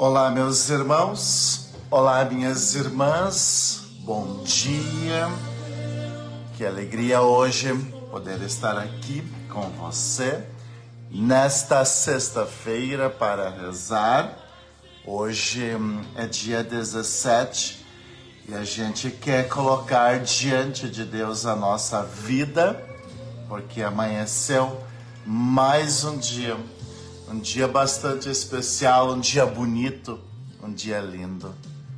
Olá, meus irmãos, olá, minhas irmãs, bom dia. Que alegria hoje poder estar aqui com você nesta sexta-feira para rezar. Hoje é dia 17 e a gente quer colocar diante de Deus a nossa vida, porque amanheceu mais um dia bastante especial, um dia bonito, um dia lindo.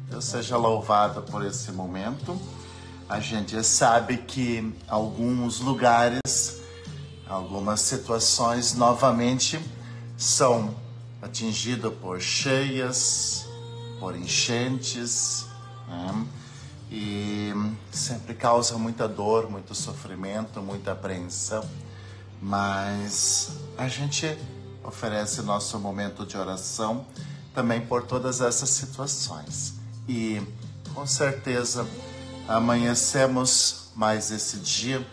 Deus seja louvado por esse momento. A gente sabe que alguns lugares, algumas situações novamente são atingidos por cheias, por enchentes, né? E sempre causa muita dor, muito sofrimento, muita apreensão. Mas a gente oferece nosso momento de oração também por todas essas situações. E com certeza amanhecemos mais esse dia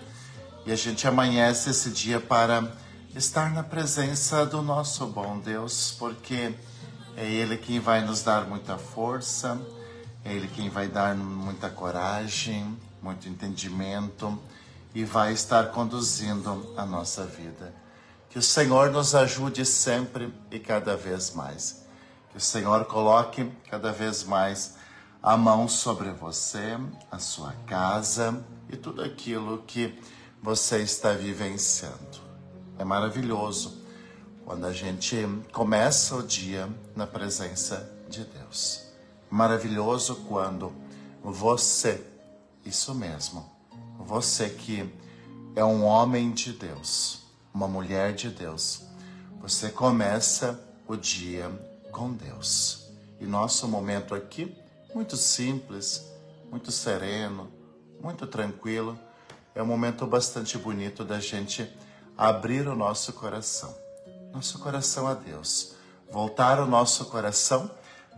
e a gente amanhece esse dia para estar na presença do nosso bom Deus, porque é Ele quem vai nos dar muita força, é Ele quem vai dar muita coragem, muito entendimento e vai estar conduzindo a nossa vida. Que o Senhor nos ajude sempre e cada vez mais. Que o Senhor coloque cada vez mais a mão sobre você, a sua casa e tudo aquilo que você está vivenciando. É maravilhoso quando a gente começa o dia na presença de Deus. Maravilhoso quando você, isso mesmo, você que é um homem de Deus, uma mulher de Deus, você começa o dia com Deus. E nosso momento aqui, muito simples, muito sereno, muito tranquilo, é um momento bastante bonito da gente abrir o nosso coração a Deus, voltar o nosso coração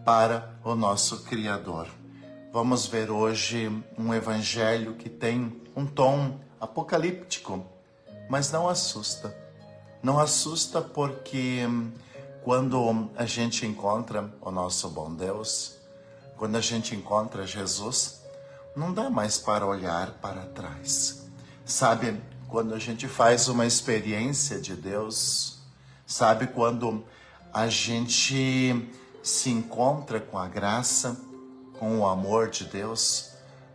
para o nosso Criador. Vamos ver hoje um evangelho que tem um tom apocalíptico, mas não assusta. Não assusta porque quando a gente encontra o nosso bom Deus, quando a gente encontra Jesus, não dá mais para olhar para trás. Sabe, quando a gente faz uma experiência de Deus, sabe, quando a gente se encontra com a graça, com o amor de Deus,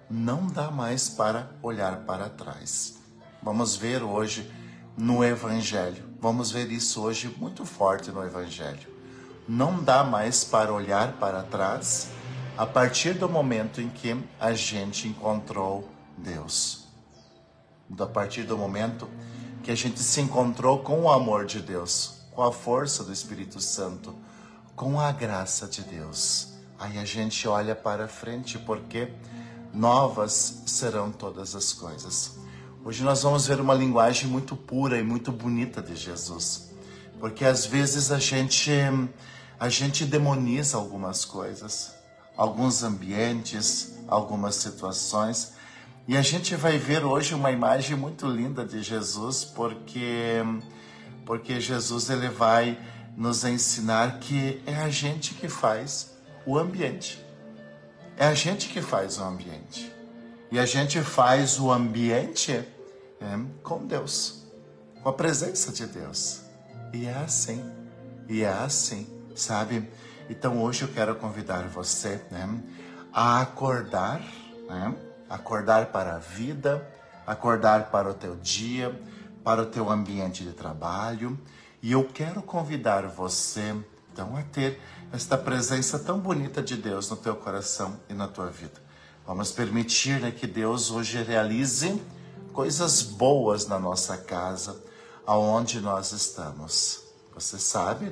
não dá mais para olhar para trás. Vamos ver hoje no Evangelho, vamos ver isso hoje muito forte no Evangelho. Não dá mais para olhar para trás a partir do momento em que a gente encontrou Deus. A partir do momento que a gente se encontrou com o amor de Deus, com a força do Espírito Santo, com a graça de Deus. Aí a gente olha para frente, porque novas serão todas as coisas. Hoje nós vamos ver uma linguagem muito pura e muito bonita de Jesus, porque às vezes a gente demoniza algumas coisas, alguns ambientes, algumas situações, e a gente vai ver hoje uma imagem muito linda de Jesus, porque Jesus ele vai nos ensinar que é a gente que faz o ambiente. É a gente que faz o ambiente. E a gente faz o ambiente com Deus, com a presença de Deus. E é assim, sabe? Então hoje eu quero convidar você a acordar, acordar para a vida, acordar para o teu dia, para o teu ambiente de trabalho. E eu quero convidar você, então, a ter esta presença tão bonita de Deus no teu coração e na tua vida. Vamos permitir que Deus hoje realize coisas boas na nossa casa, aonde nós estamos. Você sabe,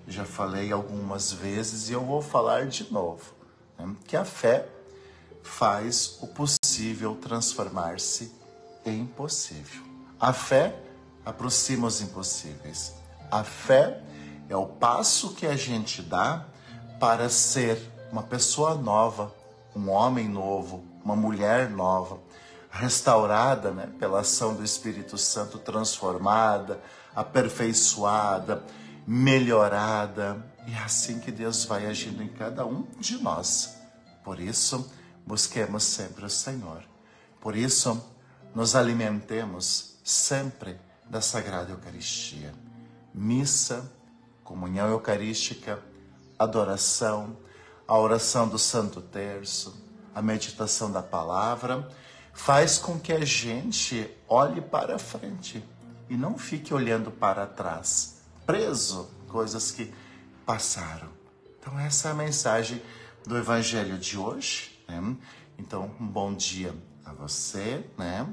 Já falei algumas vezes e eu vou falar de novo, que a fé faz o possível transformar-se em impossível. A fé aproxima os impossíveis. A fé é o passo que a gente dá para ser uma pessoa nova, um homem novo, uma mulher nova, restaurada pela ação do Espírito Santo, transformada, aperfeiçoada, melhorada. E é assim que Deus vai agindo em cada um de nós. Por isso, busquemos sempre o Senhor. Por isso, nos alimentemos sempre da Sagrada Eucaristia. Missa, comunhão eucarística, adoração, a oração do Santo Terço, a meditação da palavra, faz com que a gente olhe para frente e não fique olhando para trás, preso em coisas que passaram. Então essa é a mensagem do Evangelho de hoje, né? Então um bom dia a você, né?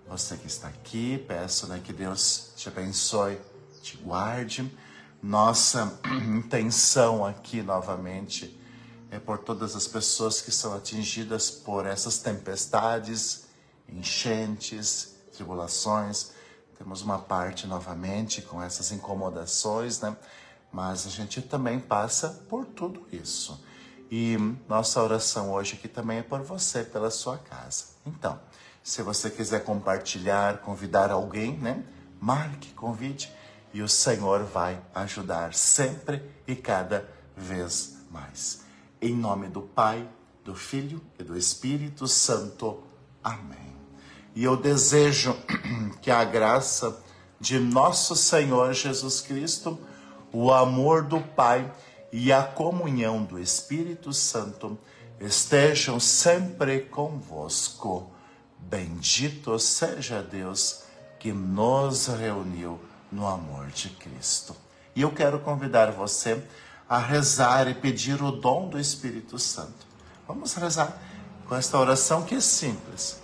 Você que está aqui, peço, né, que Deus te abençoe, te guarde. Nossa intenção aqui novamente é por todas as pessoas que são atingidas por essas tempestades, enchentes, tribulações. Temos uma parte novamente com essas incomodações, né? Mas a gente também passa por tudo isso. E nossa oração hoje aqui também é por você, pela sua casa. Então, se você quiser compartilhar, convidar alguém, né? Marque, convide e o Senhor vai ajudar sempre e cada vez mais. Em nome do Pai, do Filho e do Espírito Santo. Amém. E eu desejo que a graça de nosso Senhor Jesus Cristo, o amor do Pai e a comunhão do Espírito Santo estejam sempre convosco. Bendito seja Deus que nos reuniu no amor de Cristo. E eu quero convidar você a rezar e pedir o dom do Espírito Santo. Vamos rezar com esta oração que é simples,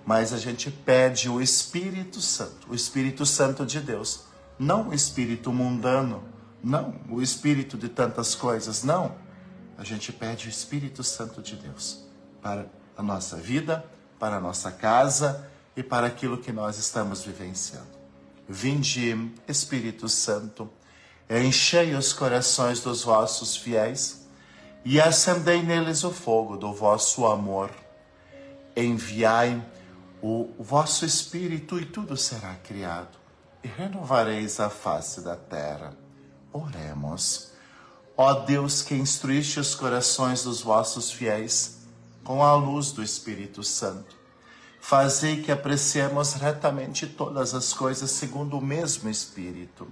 mas a gente pede o Espírito Santo de Deus, não o espírito mundano, não o espírito de tantas coisas, não. A gente pede o Espírito Santo de Deus para a nossa vida, para a nossa casa e para aquilo que nós estamos vivenciando. Vinde, Espírito Santo, enchei os corações dos vossos fiéis e acendei neles o fogo do vosso amor. Enviai o vosso Espírito e tudo será criado, e renovareis a face da terra. Oremos. Ó Deus, que instruíste os corações dos vossos fiéis com a luz do Espírito Santo, fazei que apreciemos retamente todas as coisas segundo o mesmo Espírito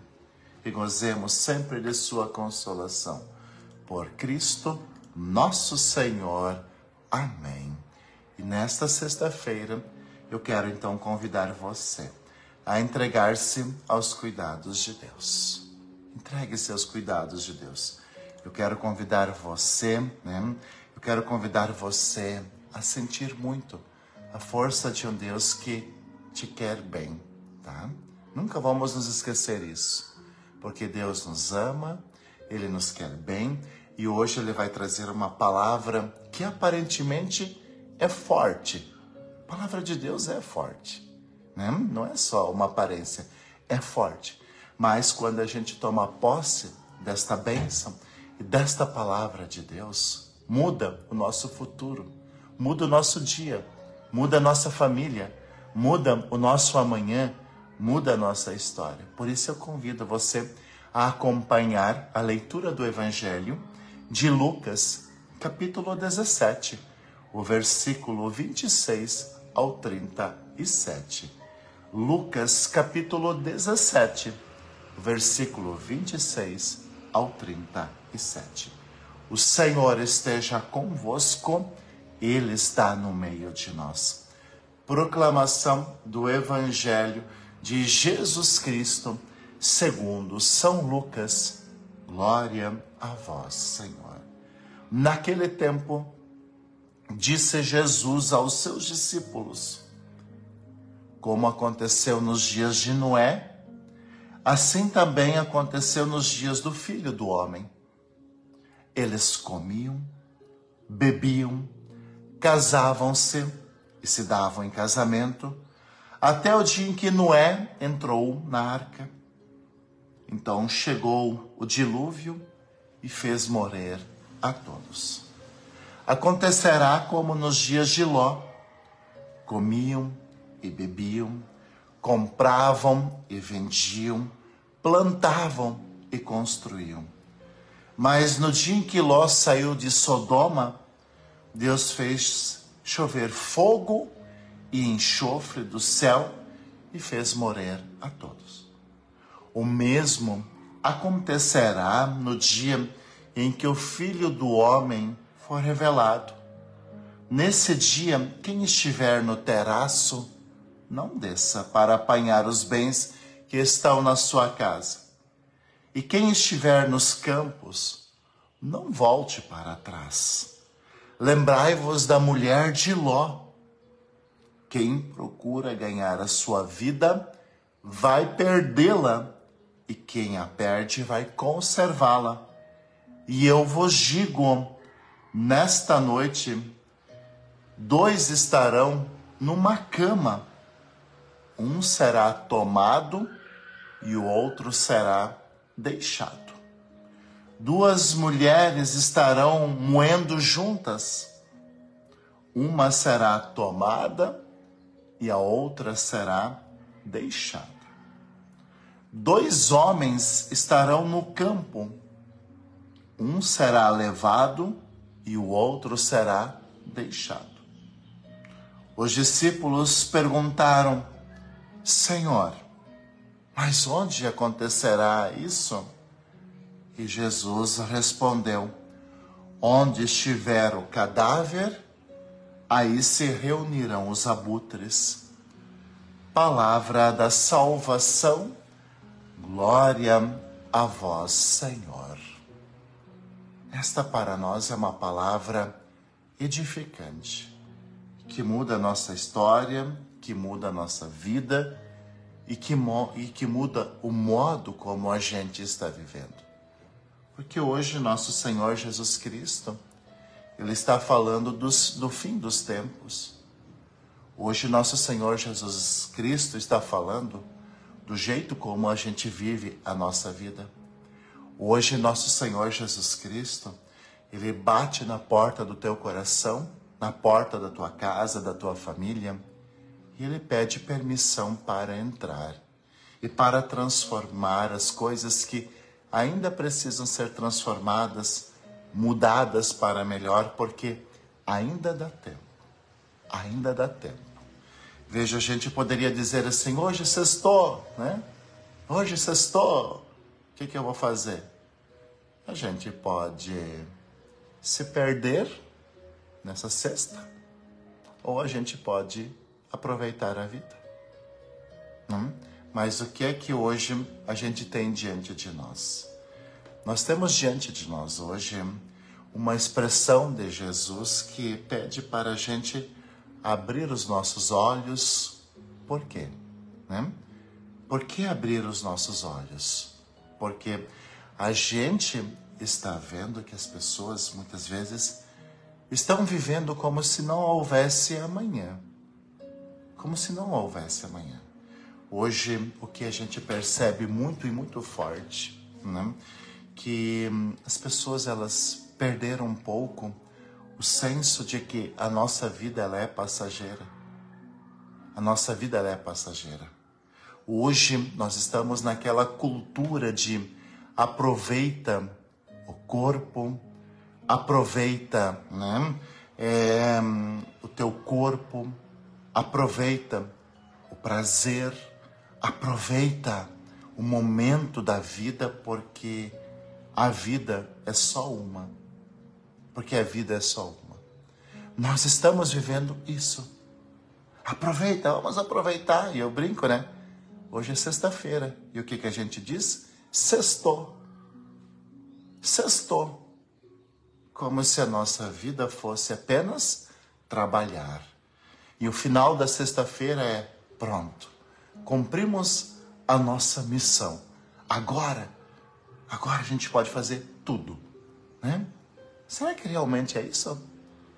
e gozemos sempre de sua consolação. Por Cristo, nosso Senhor. Amém. E nesta sexta-feira, eu quero então convidar você a entregar-se aos cuidados de Deus. Entregue-se aos cuidados de Deus. Eu quero convidar você, né? Eu quero convidar você a sentir muito a força de um Deus que te quer bem, tá? Nunca vamos nos esquecer isso. Porque Deus nos ama, Ele nos quer bem e hoje Ele vai trazer uma palavra que aparentemente é forte. A palavra de Deus é forte, né? Não é só uma aparência, é forte. Mas quando a gente toma posse desta bênção e desta palavra de Deus, muda o nosso futuro, muda o nosso dia, muda a nossa família, muda o nosso amanhã, muda a nossa história. Por isso eu convido você a acompanhar a leitura do Evangelho de Lucas, capítulo 17, o versículo 26 ao 37. Lucas, capítulo 17, versículo 26 ao 37. O Senhor esteja convosco, Ele está no meio de nós. Proclamação do Evangelho de Jesus Cristo, segundo São Lucas. Glória a vós, Senhor. Naquele tempo, disse Jesus aos seus discípulos: como aconteceu nos dias de Noé, assim também aconteceu nos dias do Filho do Homem. Eles comiam, bebiam, casavam-se e se davam em casamento, até o dia em que Noé entrou na arca. Então chegou o dilúvio e fez morrer a todos. Acontecerá como nos dias de Ló: comiam e bebiam, compravam e vendiam, plantavam e construiu. Mas no dia em que Ló saiu de Sodoma, Deus fez chover fogo e enxofre do céu e fez morrer a todos. O mesmo acontecerá no dia em que o Filho do Homem for revelado. Nesse dia, quem estiver no terraço, não desça para apanhar os bens que estão na sua casa. E quem estiver nos campos, não volte para trás. Lembrai-vos da mulher de Ló. Quem procura ganhar a sua vida, vai perdê-la, e quem a perde, vai conservá-la. E eu vos digo, nesta noite, 2 estarão numa cama. Um será tomado e o outro será deixado. 2 mulheres estarão moendo juntas. Uma será tomada e a outra será deixada. 2 homens estarão no campo. Um será levado e o outro será deixado. Os discípulos perguntaram: Senhor, mas onde acontecerá isso? E Jesus respondeu: onde estiver o cadáver, aí se reunirão os abutres. Palavra da salvação, glória a vós, Senhor. Esta para nós é uma palavra edificante, que muda a nossa história, que muda a nossa vida e que muda o modo como a gente está vivendo. Porque hoje nosso Senhor Jesus Cristo, Ele está falando do fim dos tempos. Hoje nosso Senhor Jesus Cristo está falando do jeito como a gente vive a nossa vida. Hoje nosso Senhor Jesus Cristo, Ele bate na porta do teu coração, na porta da tua casa, da tua família, e Ele pede permissão para entrar e para transformar as coisas que ainda precisam ser transformadas, mudadas para melhor, porque ainda dá tempo. Ainda dá tempo. Veja, a gente poderia dizer assim: hoje sextou, né? Hoje sextou. O que eu vou fazer? A gente pode se perder nessa sexta, ou a gente pode aproveitar a vida. Mas o que é que hoje a gente tem diante de nós? Nós temos diante de nós hoje uma expressão de Jesus que pede para a gente abrir os nossos olhos. Por quê? Por que abrir os nossos olhos? Porque a gente está vendo que as pessoas muitas vezes estão vivendo como se não houvesse amanhã. Como se não houvesse amanhã. Hoje, o que a gente percebe muito e muito forte, que as pessoas elas perderam um pouco o senso de que a nossa vida ela é passageira. A nossa vida ela é passageira. Hoje nós estamos naquela cultura de aproveita o corpo, aproveita o teu corpo, aproveita o prazer, aproveita o momento da vida, porque a vida é só uma. Porque a vida é só uma. Nós estamos vivendo isso. Aproveita, vamos aproveitar. E eu brinco, né? Hoje é sexta-feira. E o que a gente diz? Sextou. Sextou. Como se a nossa vida fosse apenas trabalhar. E o final da sexta-feira é pronto. Cumprimos a nossa missão. Agora a gente pode fazer tudo, né? Será que realmente é isso?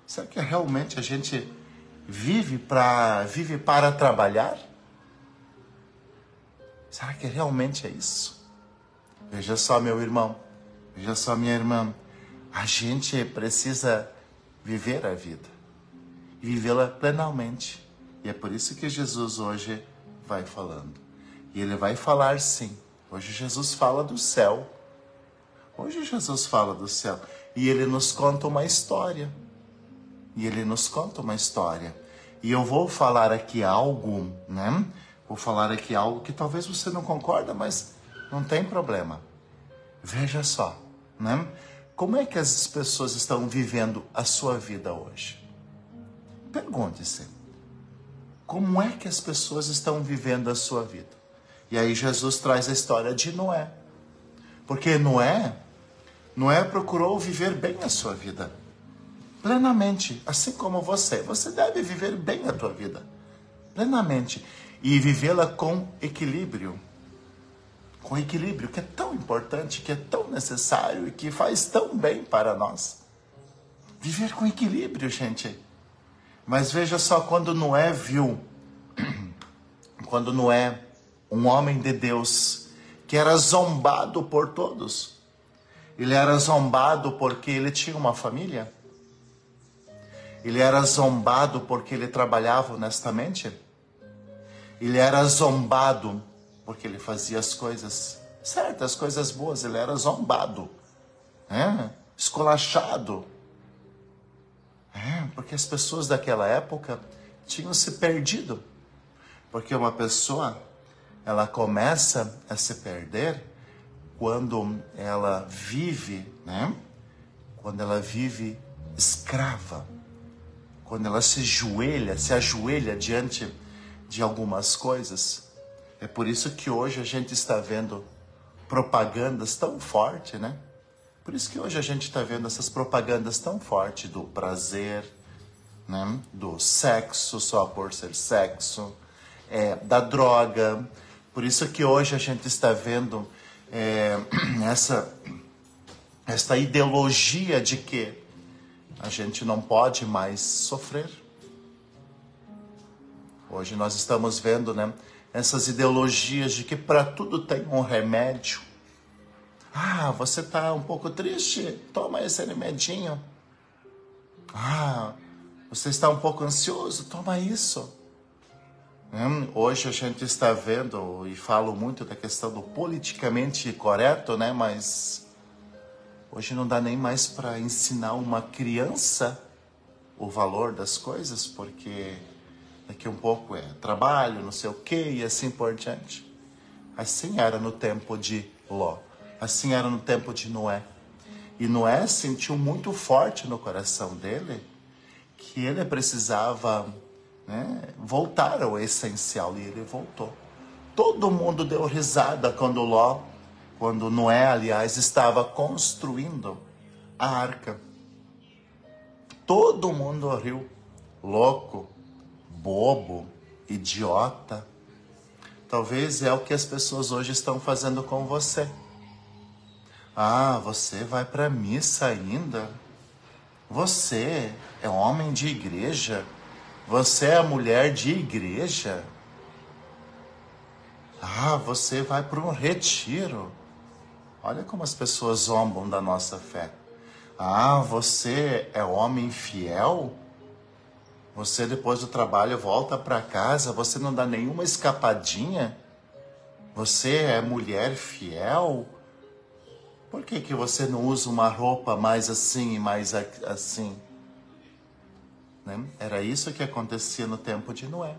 Será que realmente a gente vive para trabalhar? Será que realmente é isso? Veja só, meu irmão, veja só, minha irmã, a gente precisa viver a vida e vivê-la plenamente. E é por isso que Jesus hoje vai falando. E Ele vai falar sim. Hoje Jesus fala do céu. Hoje Jesus fala do céu. E ele nos conta uma história. E ele nos conta uma história. E eu vou falar aqui algo, né? Vou falar aqui algo que talvez você não concorda, mas não tem problema. Veja só, né? Como é que as pessoas estão vivendo a sua vida hoje? Pergunte-se. Como é que as pessoas estão vivendo a sua vida? E aí Jesus traz a história de Noé. Porque Noé procurou viver bem a sua vida. Plenamente, assim como você. Você deve viver bem a tua vida. Plenamente. E vivê-la com equilíbrio. Com equilíbrio, que é tão importante, que é tão necessário e que faz tão bem para nós. Viver com equilíbrio, gente. Mas veja só, quando Noé, um homem de Deus, que era zombado por todos. Ele era zombado porque ele tinha uma família. Ele era zombado porque ele trabalhava honestamente. Ele era zombado porque ele fazia as coisas certas, as coisas boas. Ele era zombado, esculachado. Porque as pessoas daquela época tinham se perdido. Porque uma pessoa, ela começa a se perder quando ela vive, Quando ela vive escrava. Quando ela se ajoelha diante de algumas coisas. É por isso que hoje a gente está vendo propagandas tão fortes, né? Por isso que hoje a gente está vendo essas propagandas tão fortes do prazer, né? Do sexo só por ser sexo, da droga. Por isso que hoje a gente está vendo essa ideologia de que a gente não pode mais sofrer. Hoje nós estamos vendo, essas ideologias de que para tudo tem um remédio. Ah, você está um pouco triste? Toma esse remedinho. Ah, você está um pouco ansioso? Toma isso. Hoje a gente está vendo, e falo muito da questão do politicamente correto, mas hoje não dá nem mais para ensinar uma criança o valor das coisas, porque daqui um pouco é trabalho, não sei o quê, e assim por diante. Assim era no tempo de Ló. Assim era no tempo de Noé. E Noé sentiu muito forte no coração dele que ele precisava voltar ao essencial. E ele voltou. Todo mundo deu risada quando Noé, aliás, estava construindo a arca. Todo mundo riu. Louco, bobo, idiota. Talvez é o que as pessoas hoje estão fazendo com você. Ah, você vai para a missa ainda? Você é homem de igreja? Você é mulher de igreja? Ah, você vai para um retiro? Olha como as pessoas zombam da nossa fé. Ah, você é homem fiel? Você depois do trabalho volta para casa, você não dá nenhuma escapadinha? Você é mulher fiel? Por que você não usa uma roupa mais assim e mais assim? Era isso que acontecia no tempo de Noé,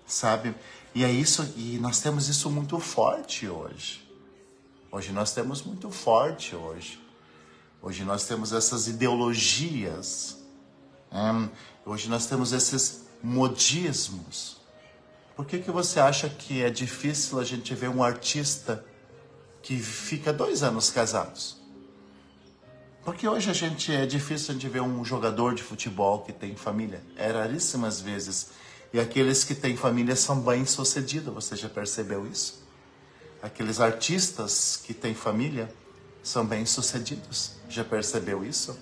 sabe? E é isso, e nós temos isso muito forte hoje. Hoje nós temos muito forte hoje. Hoje nós temos essas ideologias. Hoje nós temos esses modismos. Por que você acha que é difícil a gente ver um artista que fica 2 anos casados? Porque hoje é difícil a gente ver um jogador de futebol que tem família. É raríssimas vezes. E aqueles que têm família são bem-sucedidos. Você já percebeu isso? Aqueles artistas que têm família são bem-sucedidos. Já percebeu isso?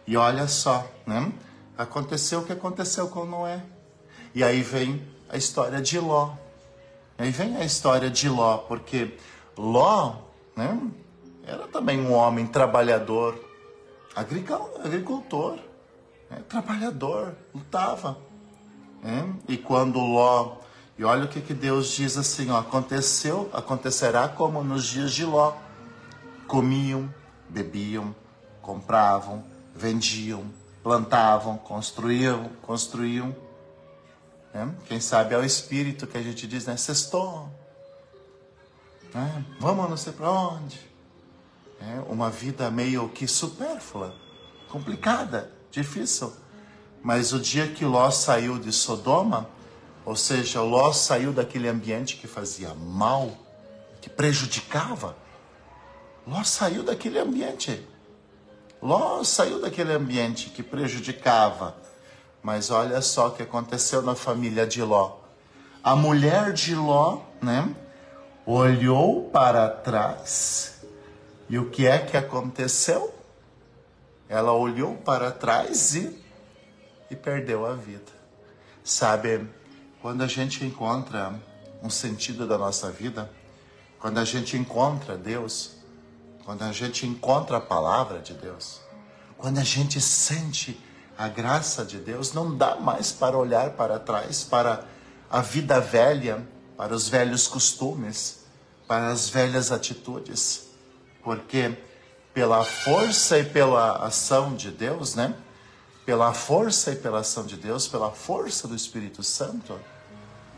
E olha só, aconteceu o que aconteceu com Noé. E aí vem a história de Ló. Porque Ló, era também um homem trabalhador, agricultor, trabalhador, lutava. E quando Ló, e olha o que Deus diz assim, acontecerá como nos dias de Ló. Comiam, bebiam, compravam, vendiam, plantavam, construíam. Né? Quem sabe é o espírito que a gente diz, né? Sextou. Né? Vamos não sei para onde. Uma vida meio que supérflua, complicada, difícil. Mas o dia que Ló saiu de Sodoma, ou seja, Ló saiu daquele ambiente que fazia mal, que prejudicava, Ló saiu daquele ambiente. Ló saiu daquele ambiente que prejudicava. Mas olha só o que aconteceu na família de Ló. A mulher de Ló, né, olhou para trás. E o que é que aconteceu? Ela olhou para trás e perdeu a vida. Sabe, quando a gente encontra um sentido da nossa vida, quando a gente encontra Deus, quando a gente encontra a palavra de Deus, quando a gente sente a graça de Deus, não dá mais para olhar para trás, para a vida velha, para os velhos costumes, para as velhas atitudes. Porque pela força e pela ação de Deus, né? Pela força e pela ação de Deus, pela força do Espírito Santo,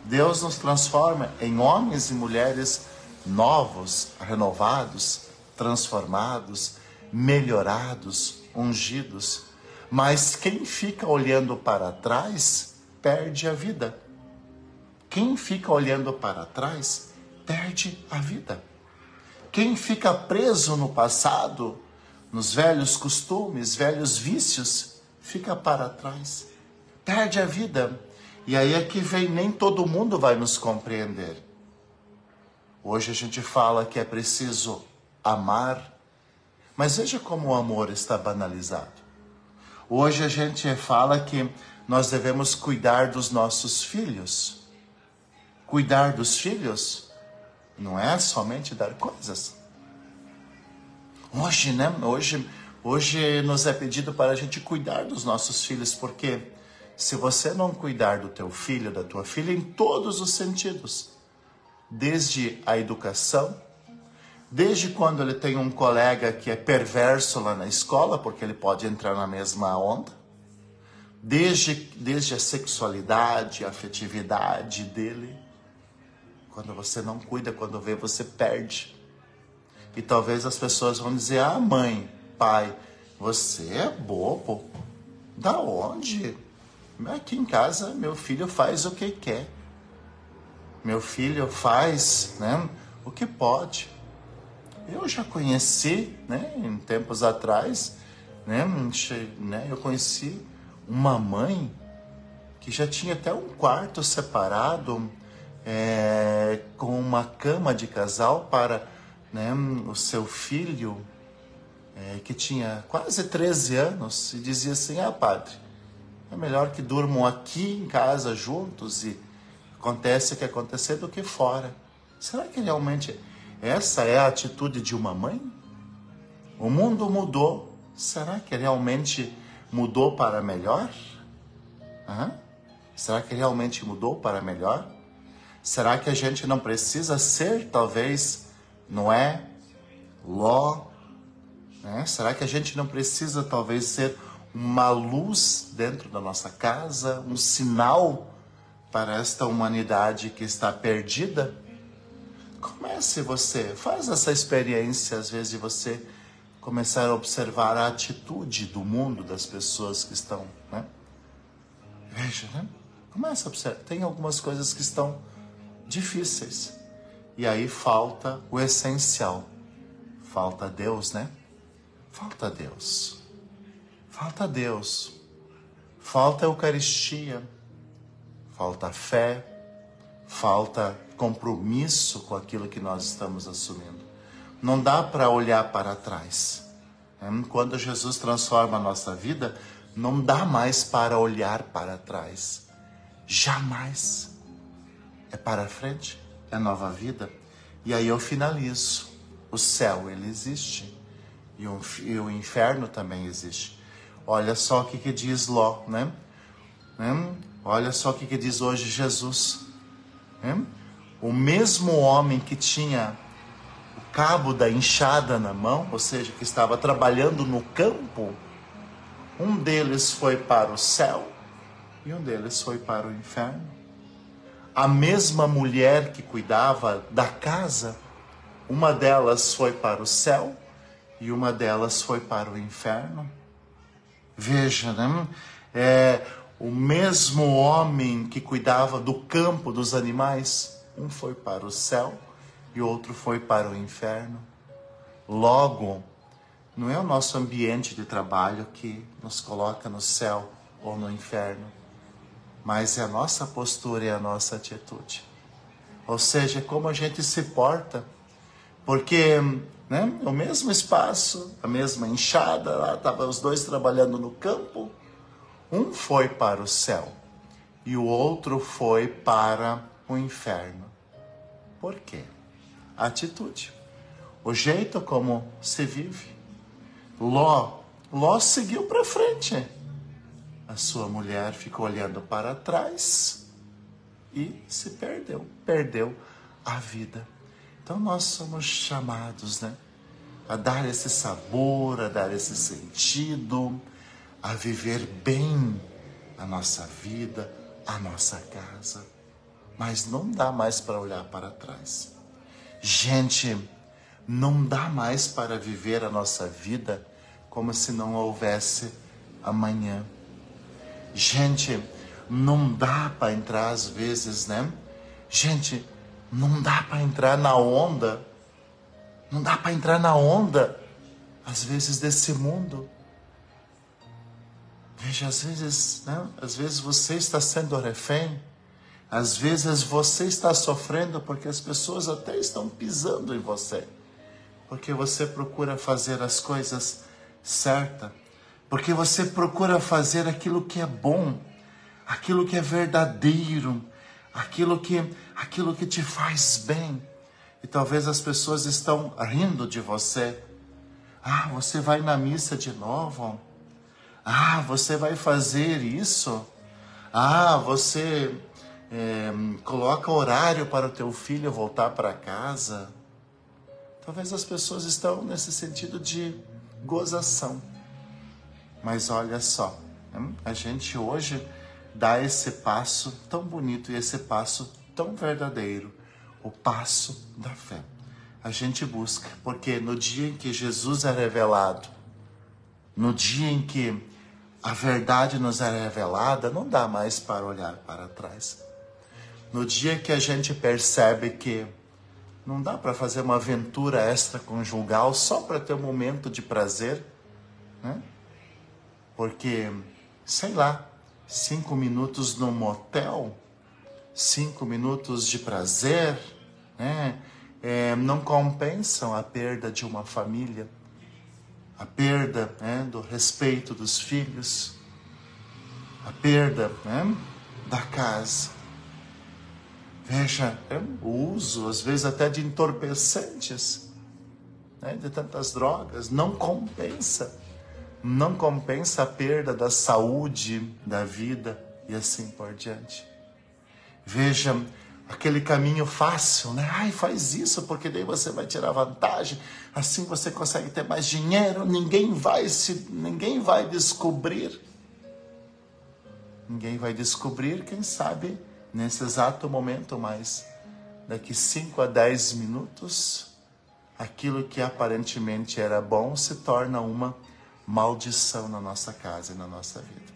Deus nos transforma em homens e mulheres novos, renovados, transformados, melhorados, ungidos. Mas quem fica olhando para trás, perde a vida. Quem fica olhando para trás, perde a vida. Quem fica preso no passado, nos velhos costumes, velhos vícios, fica para trás, perde a vida. E aí é que vem, nem todo mundo vai nos compreender. Hoje a gente fala que é preciso amar, mas veja como o amor está banalizado. Hoje a gente fala que nós devemos cuidar dos nossos filhos. Cuidar dos filhos não é somente dar coisas. Hoje, né? Hoje nos é pedido para a gente cuidar dos nossos filhos, porque se você não cuidar do teu filho, da tua filha, em todos os sentidos, desde a educação, desde quando ele tem um colega que é perverso lá na escola, porque ele pode entrar na mesma onda, desde a sexualidade, a afetividade dele. Quando você não cuida, quando vê, você perde. E talvez as pessoas vão dizer, ah, mãe, pai, você é bobo. Da onde? Aqui em casa, meu filho faz o que quer. Meu filho faz, né, o que pode. Eu já conheci, né, em tempos atrás, né, eu conheci uma mãe que já tinha até um quarto separado, com uma cama de casal para, né, o seu filho, que tinha quase 13 anos, e dizia assim, ah, padre, é melhor que durmam aqui em casa juntos e acontece o que acontecer do que fora. Será que realmente essa é a atitude de uma mãe? O mundo mudou. Será que realmente mudou para melhor? Será que realmente mudou para melhor? Será que a gente não precisa ser, talvez, Noé, Ló? Né? Será que a gente não precisa, talvez, ser uma luz dentro da nossa casa, um sinal para esta humanidade que está perdida? Comece você, faz essa experiência, às vezes, de você começar a observar a atitude do mundo, das pessoas que estão, né? Veja, né? Comece a observar. Tem algumas coisas que estão difíceis. E aí falta o essencial. Falta Deus, né? Falta Deus. Falta Deus. Falta a Eucaristia. Falta fé. Falta compromisso com aquilo que nós estamos assumindo. Não dá para olhar para trás. Quando Jesus transforma a nossa vida, não dá mais para olhar para trás. Jamais. É para frente, é nova vida. E aí eu finalizo. O céu, ele existe. E o inferno também existe. Olha só o que diz Ló, né? Olha só o que diz hoje Jesus. O mesmo homem que tinha o cabo da enxada na mão, ou seja, que estava trabalhando no campo, um deles foi para o céu e um deles foi para o inferno. A mesma mulher que cuidava da casa, uma delas foi para o céu e uma delas foi para o inferno. Veja, né? O mesmo homem que cuidava do campo dos animais, um foi para o céu e outro foi para o inferno. Logo, não é o nosso ambiente de trabalho que nos coloca no céu ou no inferno, mas é a nossa postura e a nossa atitude. Ou seja, como a gente se porta. Porque, né, o mesmo espaço, a mesma enxada, lá estavam os dois trabalhando no campo. Um foi para o céu e o outro foi para o inferno. Por quê? A atitude, o jeito como se vive. Ló seguiu para frente. A sua mulher ficou olhando para trás e se perdeu a vida. Então nós somos chamados, né, a dar esse sabor, a dar esse sentido, a viver bem a nossa vida, a nossa casa. Mas não dá mais para olhar para trás. Gente, não dá mais para viver a nossa vida como se não houvesse amanhã. Gente, não dá para entrar às vezes, né? Gente, não dá para entrar na onda. Não dá para entrar na onda, às vezes, desse mundo. Veja, às vezes, né? Às vezes você está sendo refém. Às vezes você está sofrendo porque as pessoas até estão pisando em você. Porque você procura fazer as coisas certas. Porque você procura fazer aquilo que é bom. Aquilo que é verdadeiro. Aquilo que te faz bem. E talvez as pessoas estão rindo de você. Ah, você vai na missa de novo? Ah, você vai fazer isso? Ah, você coloca horário para o teu filho voltar para casa? Talvez as pessoas estão nesse sentido de gozação. Mas olha só, a gente hoje dá esse passo tão bonito e esse passo tão verdadeiro, o passo da fé. A gente busca, porque no dia em que Jesus é revelado, no dia em que a verdade nos é revelada, não dá mais para olhar para trás. No dia que a gente percebe que não dá para fazer uma aventura extraconjugal só para ter um momento de prazer, né? Porque, sei lá, 5 minutos no motel, 5 minutos de prazer, né? Não compensam a perda de uma família, a perda, né, do respeito dos filhos, a perda, né, da casa. Veja, o uso, às vezes até de entorpecentes, né, de tantas drogas, não compensa. Não compensa a perda da saúde, da vida e assim por diante. Veja, aquele caminho fácil, né? Ai, faz isso porque daí você vai tirar vantagem, assim você consegue ter mais dinheiro, ninguém vai descobrir. Ninguém vai descobrir, quem sabe, nesse exato momento, mas daqui 5 a 10 minutos, aquilo que aparentemente era bom se torna uma maldição na nossa casa e na nossa vida.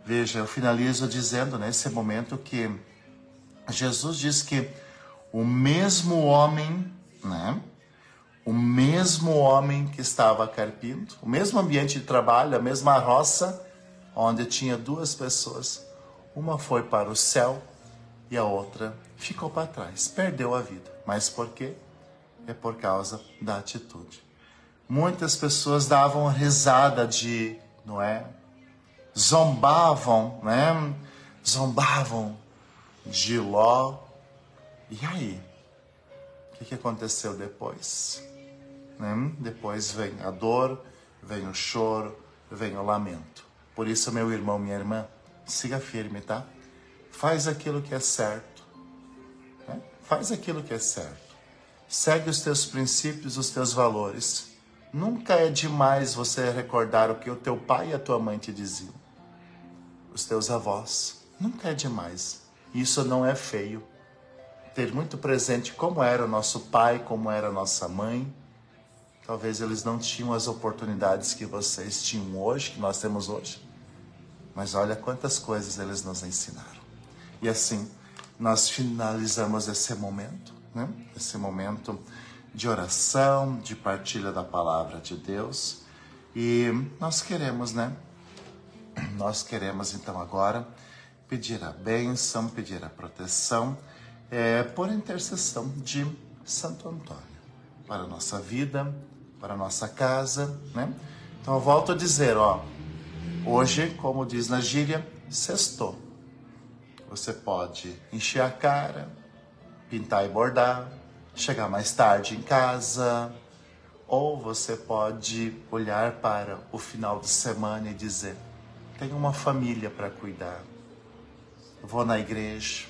Veja, eu finalizo dizendo nesse momento que Jesus diz que o mesmo homem, né? O mesmo homem que estava carpindo, o mesmo ambiente de trabalho, a mesma roça, onde tinha 2 pessoas. Uma foi para o céu e a outra ficou para trás, perdeu a vida. Mas por quê? É por causa da atitude. Muitas pessoas davam risada de, não é? Zombavam, né? Zombavam de Ló. E aí? O que aconteceu depois? Né? Depois vem a dor, vem o choro, vem o lamento. Por isso, meu irmão, minha irmã, siga firme, tá? Faz aquilo que é certo. Né? Faz aquilo que é certo. Segue os teus princípios, os teus valores. Nunca é demais você recordar o que o teu pai e a tua mãe te diziam. Os teus avós. Nunca é demais. Isso não é feio. Ter muito presente como era o nosso pai, como era a nossa mãe. Talvez eles não tinham as oportunidades que vocês tinham hoje, que nós temos hoje. Mas olha quantas coisas eles nos ensinaram. E assim, nós finalizamos esse momento, né? Esse momento de oração, de partilha da palavra de Deus. E nós queremos, né? Nós queremos então agora pedir a bênção, pedir a proteção, por intercessão de Santo Antônio, para a nossa vida, para a nossa casa, né? Então eu volto a dizer, hoje, como diz na gíria, sextou. Você pode encher a cara, pintar e bordar, chegar mais tarde em casa, ou você pode olhar para o final de semana e dizer, tenho uma família para cuidar, vou na igreja,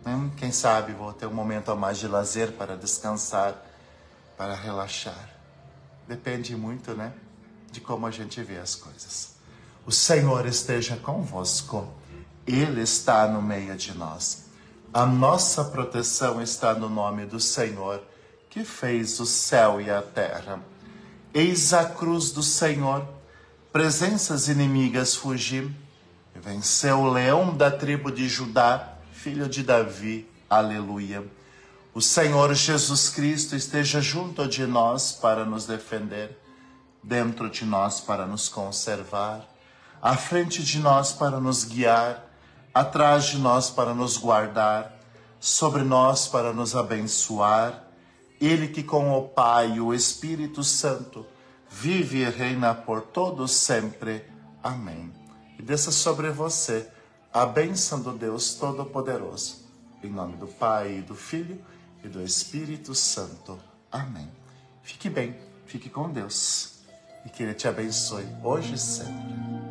né? Quem sabe vou ter um momento a mais de lazer para descansar, para relaxar. Depende muito, né, de como a gente vê as coisas. O Senhor esteja convosco. Ele está no meio de nós. A nossa proteção está no nome do Senhor, que fez o céu e a terra. Eis a cruz do Senhor, presenças inimigas fugir. Venceu o leão da tribo de Judá, filho de Davi. Aleluia. O Senhor Jesus Cristo esteja junto de nós para nos defender, dentro de nós para nos conservar, à frente de nós para nos guiar, atrás de nós para nos guardar, sobre nós para nos abençoar. Ele que com o Pai e o Espírito Santo vive e reina por todos sempre. Amém. E desça sobre você a bênção do Deus Todo-Poderoso. Em nome do Pai, e do Filho e do Espírito Santo. Amém. Fique bem, fique com Deus. E que Ele te abençoe hoje e sempre.